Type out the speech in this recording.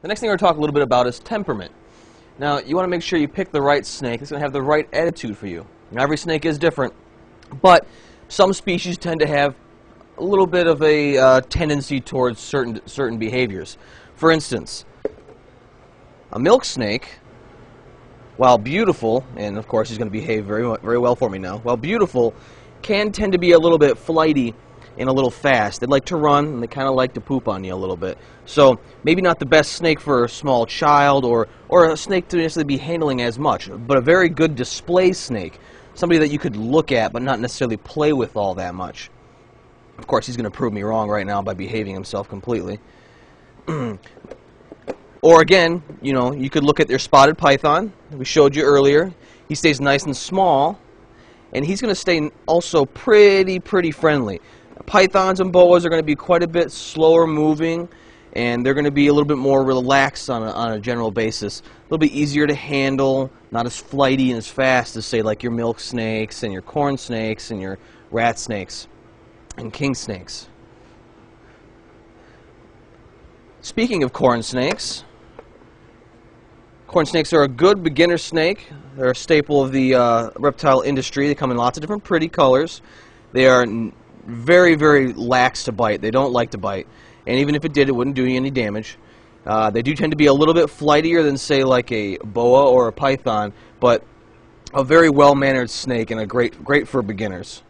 The next thing we're going to talk a little bit about is temperament. Now, you want to make sure you pick the right snake that's going to have the right attitude for you. Now, every snake is different, but some species tend to have a little bit of a tendency towards certain behaviors. For instance, a milk snake, while beautiful, and of course he's going to behave very well for me now, while beautiful, can tend to be a little bit flighty and a little fast. They like to run, and they kind of like to poop on you a little bit. So maybe not the best snake for a small child or a snake to necessarily be handling as much, but a very good display snake, somebody that you could look at but not necessarily play with all that much. Of course, he's going to prove me wrong right now by behaving himself completely. Or again, you could look at your spotted python that we showed you earlier. He stays nice and small, and he's going to stay also pretty friendly. Pythons and boas are going to be quite a bit slower moving, and they're going to be a little bit more relaxed on a general basis. A little bit easier to handle, not as flighty and as fast as, say, like your milk snakes and your corn snakes and your rat snakes and king snakes. Speaking of corn snakes are a good beginner snake. They're a staple of the reptile industry. They come in lots of different pretty colors. They are very lax to bite. They don't like to bite, and even if it did, it wouldn't do you any damage. They do tend to be a little bit flightier than, say, like a boa or a python, but a very well-mannered snake and a great for beginners.